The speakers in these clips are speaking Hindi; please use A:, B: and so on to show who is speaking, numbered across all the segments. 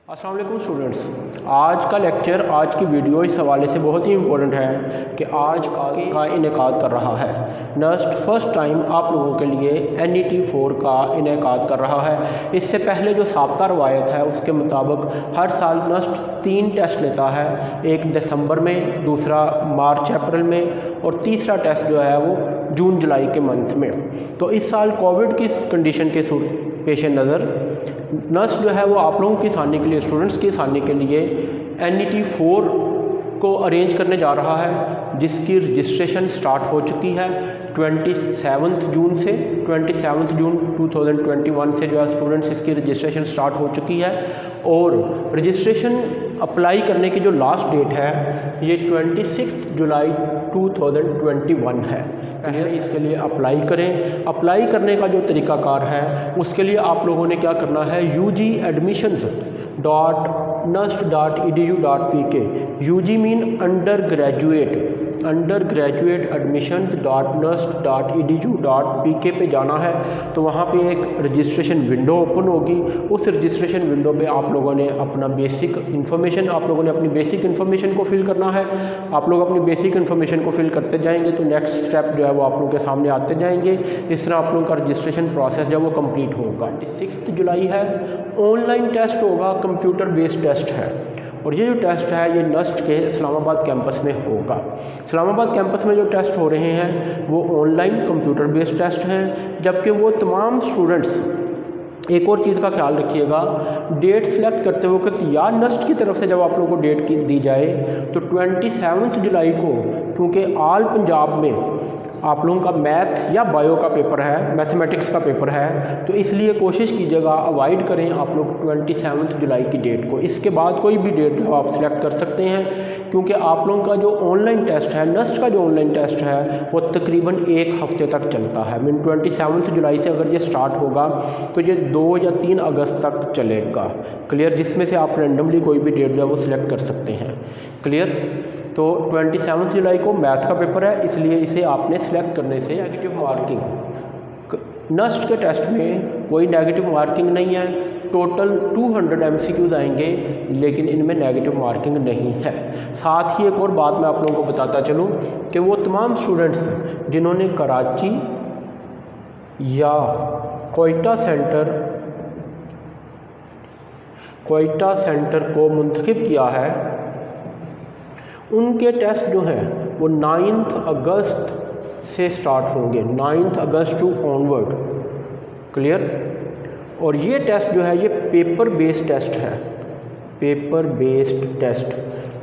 A: अस्सलाम वालेकुम स्टूडेंट्स, आज का लेक्चर, आज की वीडियो इस हवाले से बहुत ही इम्पोर्टेंट है कि आज का इनेकाद कर रहा है नस्ट फर्स्ट टाइम आप लोगों के लिए NET 4 का इनेकाद कर रहा है। इससे पहले जो साबका रवायत है उसके मुताबिक हर साल नस्ट 3 टेस्ट लेता है, एक दिसंबर में, दूसरा मार्च अप्रैल में और तीसरा टेस्ट जो है वो जून जुलाई के मंथ में। तो इस साल कोविड की कंडीशन के पेश नज़र नस्ट जो है वो आप लोगों की आसानी के लिए, स्टूडेंट्स की आसानी के लिए NET 4 को अरेंज करने जा रहा है, जिसकी रजिस्ट्रेशन स्टार्ट हो चुकी है 27 जून से। 27 जून 2021 से जो है स्टूडेंट्स इसकी रजिस्ट्रेशन स्टार्ट हो चुकी है और रजिस्ट्रेशन अप्लाई करने की जो लास्ट डेट है ये 26 जुलाई 2021 है। पहले इसके लिए अप्लाई करें। अप्लाई करने का जो तरीक़ाकार है उसके लिए आप लोगों ने क्या करना है, ugadmissions.nust.edu.pk। UG mean under graduate admissions.nust.edu.pk पे जाना है। तो वहाँ पे एक रजिस्ट्रेशन विंडो ओपन होगी। उस रजिस्ट्रेशन विंडो पे आप लोगों ने अपना बेसिक इन्फॉर्मेशन, आप लोगों ने अपनी बेसिक इन्फॉर्मेशन को फिल करना है। आप लोग अपनी बेसिक इन्फॉर्मेशन को फिल करते जाएंगे तो नेक्स्ट स्टेप जो है वो आप लोगों के सामने आते जाएंगे। इस तरह आप लोगों का रजिस्ट्रेशन प्रोसेस जो है वो कंप्लीट होगा। 26 जुलाई है, ऑनलाइन टेस्ट होगा, कंप्यूटर बेस्ड टेस्ट है और ये जो टेस्ट है ये नस्ट के इस्लामाबाद कैंपस में होगा। इस्लामाबाद कैंपस में जो टेस्ट हो रहे हैं वो ऑनलाइन कंप्यूटर बेस्ड टेस्ट हैं, जबकि वो तमाम स्टूडेंट्स, एक और चीज़ का ख्याल रखिएगा, डेट सेलेक्ट करते वक्त या नस्ट की तरफ से जब आप लोगों को डेट की दी जाए तो 27 जुलाई को, क्योंकि ऑल पंजाब में आप लोगों का मैथ या बायो का पेपर है, मैथमेटिक्स का पेपर है, तो इसलिए कोशिश कीजिएगा, अवॉइड करें आप लोग 27 जुलाई की डेट को। इसके बाद कोई भी डेट जो आप सिलेक्ट कर सकते हैं, क्योंकि आप लोगों का जो ऑनलाइन टेस्ट है, नस्ट का जो ऑनलाइन टेस्ट है वो तकरीबन 1 हफ्ते तक चलता है। मीन 27 जुलाई से अगर ये स्टार्ट होगा तो ये 2 या 3 अगस्त तक चलेगा। क्लियर? जिसमें से आप रेंडमली कोई भी डेट जो है वो सिलेक्ट कर सकते हैं। क्लियर? तो 27 जुलाई को मैथ का पेपर है, इसलिए इसे आपने सेलेक्ट करने से नेगेटिव मार्किंग, नस्ट के टेस्ट में कोई नेगेटिव मार्किंग नहीं है। टोटल 200 MCQs आएंगे, लेकिन इनमें नेगेटिव मार्किंग नहीं है। साथ ही एक और बात मैं आप लोगों को बताता चलूँ कि वो तमाम स्टूडेंट्स जिन्होंने कराची या कोयटा सेंटर को मुंतखब किया है, उनके टेस्ट जो हैं वो 9 अगस्त से स्टार्ट होंगे, 9 अगस्त टू ऑनवर्ड। क्लियर? और ये टेस्ट जो है ये पेपर बेस्ड टेस्ट है, पेपर बेस्ड टेस्ट,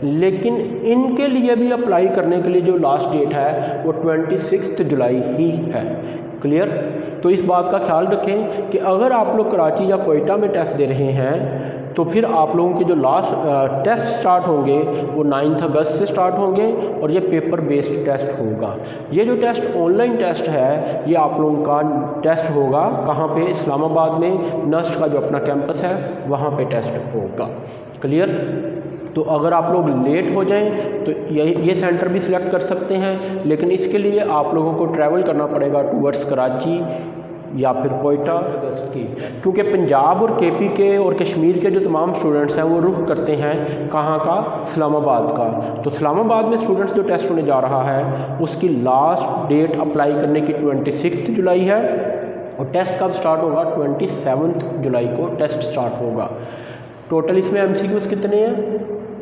A: लेकिन इनके लिए भी अप्लाई करने के लिए जो लास्ट डेट है वो 26 जुलाई ही है। क्लियर? तो इस बात का ख्याल रखें कि अगर आप लोग कराची या कोयटा में टेस्ट दे रहे हैं तो फिर आप लोगों के जो लास्ट टेस्ट स्टार्ट होंगे वो 9 अगस्त से स्टार्ट होंगे और ये पेपर बेस्ड टेस्ट होगा। ये जो टेस्ट ऑनलाइन टेस्ट है ये आप लोगों का टेस्ट होगा कहाँ पे? इस्लामाबाद में नस्ट का जो अपना कैंपस है वहाँ पे टेस्ट होगा। क्लियर? तो अगर आप लोग लेट हो जाएं तो ये सेंटर भी सिलेक्ट कर सकते हैं, लेकिन इसके लिए आप लोगों को ट्रैवल करना पड़ेगा टूवर्ड्स कराची या फिर कोयटा अगस्त की, क्योंकि पंजाब और KP के और कश्मीर के जो तमाम स्टूडेंट्स हैं वो रुख करते हैं कहाँ का? इस्लामाबाद का। तो इस्लामाबाद में स्टूडेंट्स जो टेस्ट होने जा रहा है उसकी लास्ट डेट अप्लाई करने की 26 जुलाई है और टेस्ट कब स्टार्ट होगा? 27 जुलाई को टेस्ट स्टार्ट होगा। टोटल इसमें MCQs कितने हैं?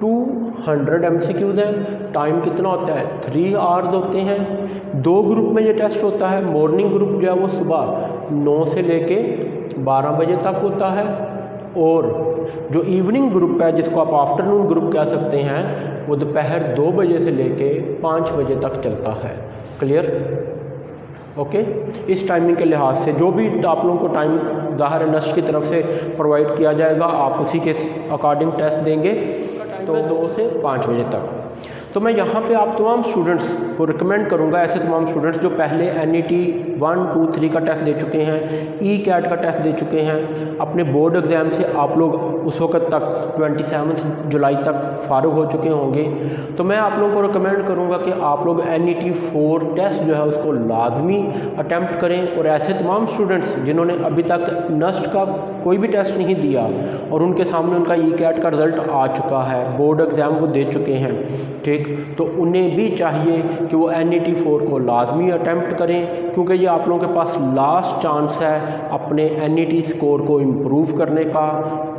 A: 200 MCQs हैं। टाइम कितना होता है? 3 आवर्स होते हैं। 2 ग्रुप में ये टेस्ट होता है। मॉर्निंग ग्रुप जो है वो सुबह 9 से लेके 12 बजे तक होता है और जो इवनिंग ग्रुप है, जिसको आप आफ्टरनून ग्रुप कह सकते हैं, वो दोपहर 2 बजे से लेके 5 बजे तक चलता है। क्लियर? ओके? इस टाइमिंग के लिहाज से जो भी आप लोगों को टाइम ज़ाहिर नस्ट की तरफ से प्रोवाइड किया जाएगा, आप उसी के अकॉर्डिंग टेस्ट देंगे। तो 2 से 5 बजे तक। तो मैं यहाँ पे आप तमाम स्टूडेंट्स को रिकमेंड करूँगा, ऐसे तमाम स्टूडेंट्स जो पहले NET 1, 2, 3 का टेस्ट दे चुके हैं, ECAT का टेस्ट दे चुके हैं, अपने बोर्ड एग्ज़ाम से आप लोग उस वक्त तक 27 जुलाई तक फ़ारुग हो चुके होंगे। तो मैं आप लोगों को रिकमेंड करूँगा कि आप लोग NET 4 टेस्ट जो है उसको लाजमी अटैम्प्ट करें। और ऐसे तमाम स्टूडेंट्स जिन्होंने अभी तक NUST का कोई भी टेस्ट नहीं दिया और उनके सामने उनका ECAT का रिज़ल्ट आ चुका है, बोर्ड एग्ज़ाम वो दे चुके हैं, ठीक, तो उन्हें भी चाहिए कि वो NET 4 को लाजमी अटैम्प्ट करें, क्योंकि ये आप लोगों के पास लास्ट चांस है अपने NET स्कोर को इम्प्रूव करने का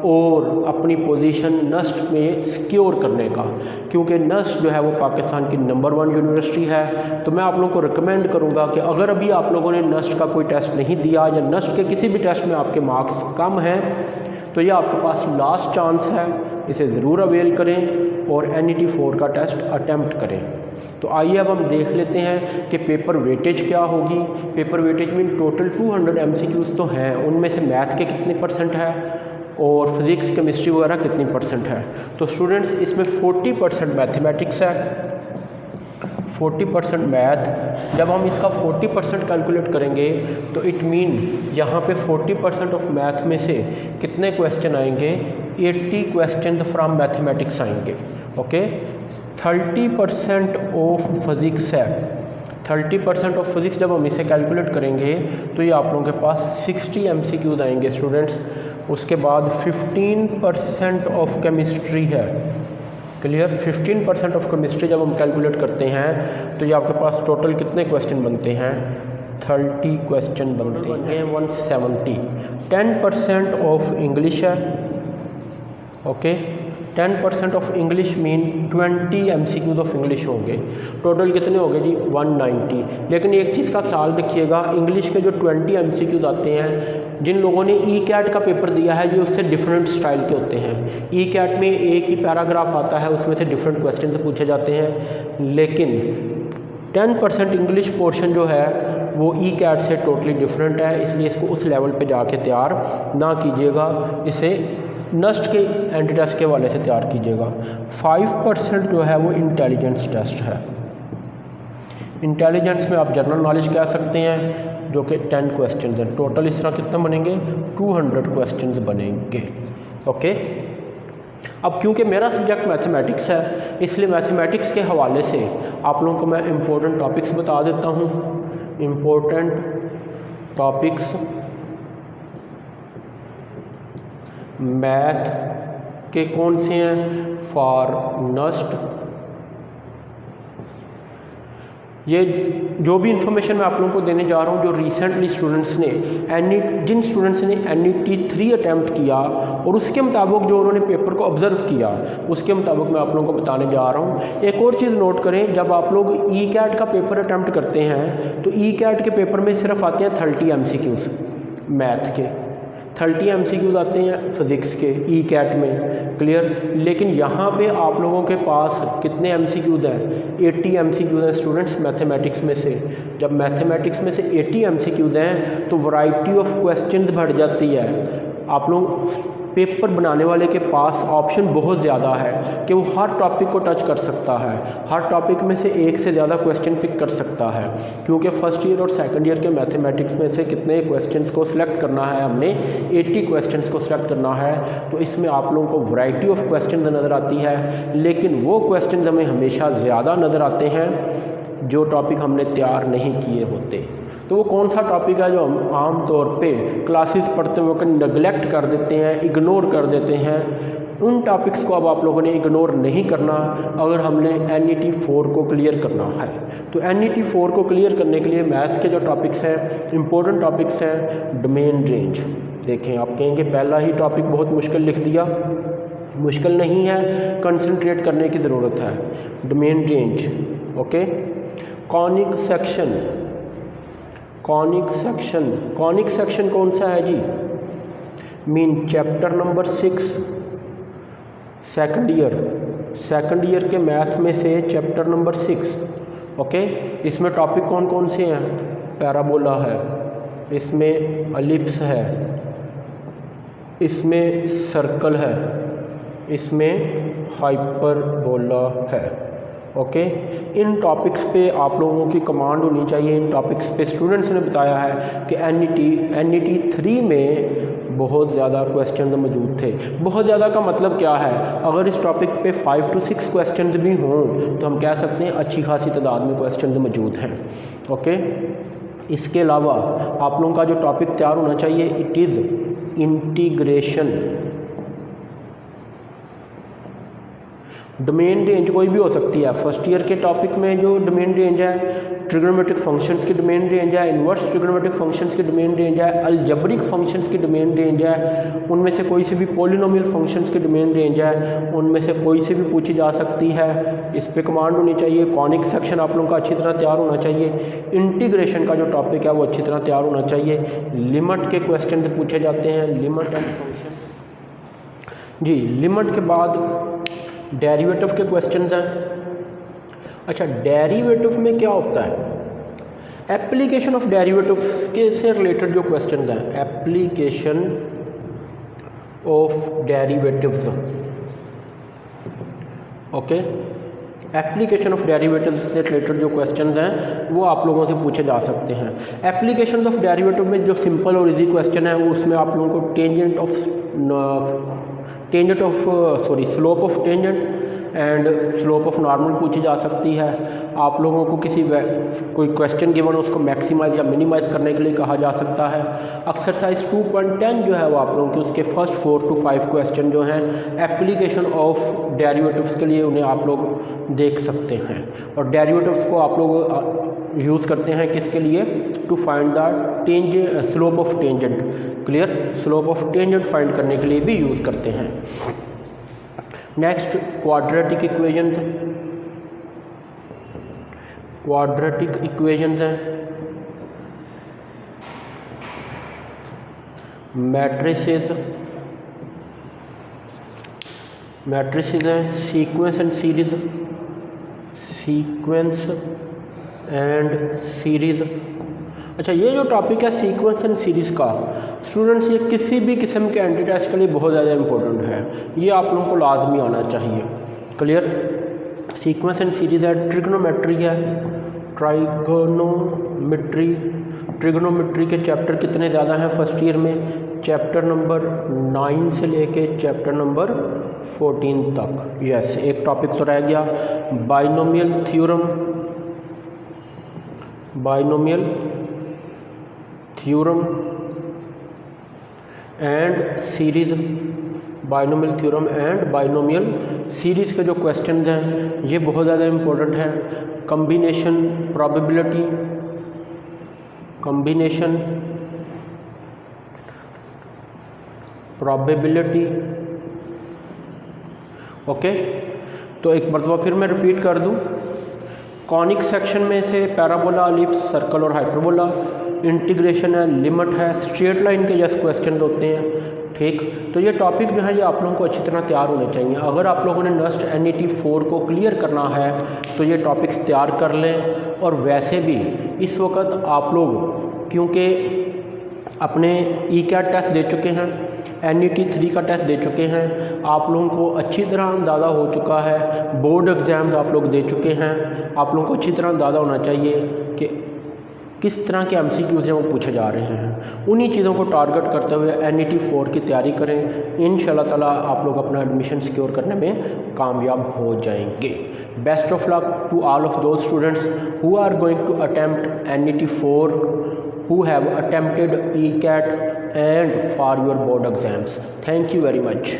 A: और अपनी पोजीशन NUST में सिक्योर करने का, क्योंकि NUST जो है वो पाकिस्तान की नंबर 1 यूनिवर्सिटी है। तो मैं आप लोगों को रिकमेंड करूंगा कि अगर अभी आप लोगों ने NUST का कोई टेस्ट नहीं दिया या NUST के किसी भी टेस्ट में आपके मार्क्स कम हैं, तो ये आपके पास लास्ट चांस है, इसे ज़रूर अवेल करें और NET 4 का टेस्ट अटैम्प्ट करें। तो आइए अब हम देख लेते हैं कि पेपर वेटेज क्या होगी। पेपर वेटेज में टोटल 200 MCQs तो हैं, उनमें से मैथ के कितने % है और फिज़िक्स केमिस्ट्री वगैरह कितनी % है। तो स्टूडेंट्स इसमें 40% मैथमेटिक्स है, 40% मैथ। जब हम इसका 40% कैलकुलेट करेंगे तो इट मीन यहाँ पे 40% ऑफ मैथ में से कितने क्वेश्चन आएंगे, 80 क्वेश्चन फ्रॉम मैथमेटिक्स आएंगे। ओके, 30% ऑफ फिज़िक्स है, 30% ऑफ फिज़िक्स जब हम इसे कैलकुलेट करेंगे तो ये आप लोगों के पास 60 MCQs आएंगे स्टूडेंट्स। उसके बाद 15% ऑफ केमिस्ट्री है, क्लियर, 15% ऑफ केमिस्ट्री जब हम कैलकुलेट करते हैं तो ये आपके पास टोटल कितने क्वेश्चन बनते हैं, 30 क्वेश्चन बनते हैं, 170। 10% ऑफ इंग्लिश है, okay, 10% of English mean 20 MCQs of English होंगे। टोटल कितने हो गए जी, 190। लेकिन एक चीज़ का ख्याल रखिएगा, इंग्लिश के जो 20 MCQs आते हैं, जिन लोगों ने ECAT का पेपर दिया है ये उससे डिफरेंट स्टाइल के होते हैं। ECAT में एक ही पैराग्राफ आता है, उसमें से डिफरेंट क्वेश्चन पूछे जाते हैं, लेकिन 10% इंग्लिश पोर्शन जो है वो ECAT से टोटली डिफरेंट है, इसलिए इसको उस लेवल पे जाके तैयार ना कीजिएगा, इसे NUST के एंटी टेस्ट के वाले से तैयार कीजिएगा। 5% जो है वो इंटेलिजेंस टेस्ट है। इंटेलिजेंस में आप जनरल नॉलेज कह सकते हैं, जो कि 10 क्वेश्चन हैं। टोटल इस तरह कितने बनेंगे, 200 क्वेश्चन बनेंगे। ओके, अब क्योंकि मेरा सब्जेक्ट मैथमेटिक्स है, इसलिए मैथमेटिक्स के हवाले से आप लोगों को मैं इम्पोर्टेंट टॉपिक्स बता देता हूँ। इम्पोर्टेंट टॉपिक्स मैथ के कौन से हैं फॉर NUST। ये जो भी इंफॉर्मेशन मैं आप लोगों को देने जा रहा हूँ, जो रिसेंटली स्टूडेंट्स ने जिन स्टूडेंट्स ने NET 3 अटैम्प्ट किया और उसके मुताबिक जो उन्होंने पेपर को ऑब्ज़र्व किया, उसके मुताबिक मैं आप लोगों को बताने जा रहा हूँ। एक और चीज़ नोट करें, जब आप लोग ECAT का पेपर अटैम्प्ट करते हैं तो ECAT के पेपर में सिर्फ आते हैं 30 MCQs मैथ के, 30 MCQs आते हैं फिज़िक्स के ECAT में, क्लियर। लेकिन यहाँ पे आप लोगों के पास कितने MCQs हैं, 80 MCQs हैं स्टूडेंट्स मैथमेटिक्स में से। जब मैथमेटिक्स में से 80 MCQs हैं तो वैरायटी ऑफ क्वेश्चंस बढ़ जाती है। आप लोग पेपर बनाने वाले के पास ऑप्शन बहुत ज़्यादा है कि वो हर टॉपिक को टच कर सकता है, हर टॉपिक में से एक से ज़्यादा क्वेश्चन पिक कर सकता है, क्योंकि फर्स्ट ईयर और सेकंड ईयर के मैथमेटिक्स में से कितने क्वेश्चंस को सिलेक्ट करना है, हमने 80 क्वेश्चंस को सिलेक्ट करना है। तो इसमें आप लोगों को वैरायटी ऑफ क्वेश्चन नज़र आती है, लेकिन वो क्वेश्चन हमें हमेशा ज़्यादा नज़र आते हैं जो टॉपिक हमने तैयार नहीं किए होते। तो वो कौन सा टॉपिक है जो हम आम तौर पे क्लासेस पढ़ते वक्त नेगलेक्ट कर देते हैं, इग्नोर कर देते हैं। उन टॉपिक्स को अब आप लोगों ने इग्नोर नहीं करना अगर हमने NET 4 को क्लियर करना है। तो NET 4 को क्लियर करने के लिए मैथ के जो टॉपिक्स हैं, इंपॉर्टेंट टॉपिक्स हैं, डोमेन रेंज। देखें, आप कहेंगे पहला ही टॉपिक बहुत मुश्किल लिख दिया, मुश्किल नहीं है, कंसंट्रेट करने की ज़रूरत है। Domain range, okay. Conic section, conic section, conic section कौन सा है जी, mean chapter number 6 second year के मैथ में से चैप्टर नंबर 6, ओके। इसमें टॉपिक कौन कौन से हैं, पैराबोला है, इसमें एलिप्स है, इसमें सर्कल है, इसमें हाइपरबोला है, ओके। इन टॉपिक्स पे आप लोगों की कमांड होनी चाहिए। इन टॉपिक्स पे स्टूडेंट्स ने बताया है कि NET 3 में बहुत ज़्यादा क्वेश्चन मौजूद थे। बहुत ज़्यादा का मतलब क्या है, अगर इस टॉपिक पे 5 to 6 क्वेश्चन भी हों तो हम कह सकते हैं अच्छी खासी तादाद में क्वेश्चन मौजूद हैं। ओके। इसके अलावा आप लोगों का जो टॉपिक तैयार होना चाहिए, it is integration. Domain range कोई भी हो सकती है। फर्स्ट ईयर के टॉपिक में जो डोमेन रेंज है, ट्रिग्नोमेट्रिक फंक्शंस की डोमेन रेंज है, इन्वर्स ट्रिग्नोमेट्रिक फंक्शंस की डोमेन रेंज है, अलजेब्रिक फंक्शंस की डोमेन रेंज है, उनमें से कोई से भी पॉलिनोमियल फंक्शंस की डोमेन रेंज है, उनमें से कोई से भी पूछी जा सकती है। इस पे कमांड होनी चाहिए। कॉनिक सेक्शन आप लोगों का अच्छी तरह तैयार होना चाहिए। इंटीग्रेशन का जो टॉपिक है वो अच्छी तरह तैयार होना चाहिए। लिमिट के क्वेश्चन पूछे जाते हैं, लिमिट एंड फंक्शन। जी, लिमिट के बाद डेरिवेटिव के क्वेश्चंस हैं। अच्छा, डेरिवेटिव में क्या होता है, एप्लीकेशन ऑफ डेरिवेटिव्स के से रिलेटेड जो क्वेश्चंस हैं, application of derivatives. Okay, application of derivatives से रिलेटेड जो क्वेश्चंस हैं वो आप लोगों से पूछे जा सकते हैं। एप्लीकेशन ऑफ डेरिवेटिव में जो सिंपल और इजी क्वेश्चन है वो उसमें आप लोगों को slope of tangent and slope of normal पूछी जा सकती है। आप लोगों को कोई क्वेश्चन गिवन हो उसको मैक्सिमाइज या मिनिमाइज करने के लिए कहा जा सकता है। एक्सरसाइज 2.10 जो है वो आप लोगों के उसके फर्स्ट 4 to 5 क्वेश्चन जो हैं एप्लीकेशन ऑफ डेरिवेटिव्स के लिए उन्हें आप लोग देख सकते हैं। और डेरिवेटिव्स को आप लोग यूज़ करते हैं किसके लिए, to find the slope of tangent. Clear, slope of tangent find करने के लिए भी यूज़ करते हैं। Next, quadratic equations. Quadratic equations हैं, मैट्रिसेस हैं, sequence and series, sequence and series. अच्छा, ये जो टॉपिक है सीक्वेंस एंड सीरीज़ का, स्टूडेंट्स ये किसी भी किस्म के एंटी टेस्ट के लिए बहुत ज़्यादा इंपॉर्टेंट है। ये आप लोगों को लाजमी आना चाहिए। क्लियर, सीक्वेंस एंड सीरीज है, ट्रिग्नोमेट्री है, ट्रिग्नोमेट्री के चैप्टर कितने ज़्यादा हैं फर्स्ट ईयर में, चैप्टर नंबर 9 से लेके चैप्टर नंबर 14 तक। यस, एक टॉपिक तो रह गया, binomial theorem and series. Binomial theorem and binomial series के जो क्वेश्चंस हैं ये बहुत ज़्यादा इम्पोर्टेंट हैं। Combination probability, okay. तो एक मरतबा फिर मैं रिपीट कर दूं, कॉनिक सेक्शन में से पैराबोला, एलिप्स, सर्कल और हाइपरबोला, इंटीग्रेशन है, लिमिट है, स्ट्रेट लाइन के जैसे क्वेश्चन होते हैं। ठीक, तो ये टॉपिक जो है ये आप लोगों को अच्छी तरह तैयार होने चाहिए। अगर आप लोगों ने नेक्स्ट NET 4 को क्लियर करना है तो ये टॉपिक्स तैयार कर लें। और वैसे भी इस वक्त आप लोग क्योंकि अपने ECAT टेस्ट दे चुके हैं, NET 3 का टेस्ट दे चुके हैं, आप लोगों को अच्छी तरह अंदाज़ा हो चुका है, बोर्ड एग्ज़ाम्स आप लोग दे चुके हैं, आप लोगों को अच्छी तरह अंदाज़ा होना चाहिए कि किस तरह के MCQs हैं वो पूछे जा रहे हैं। उन्हीं चीज़ों को टारगेट करते हुए NET 4 की तैयारी करें। इंशाल्लाह ताला आप लोग अपना एडमिशन सिक्योर करने में कामयाब हो जाएंगे। Best of luck to all of those students who are going to attempt NET 4, who have attempted ECAT and for your board exams. Thank you very much.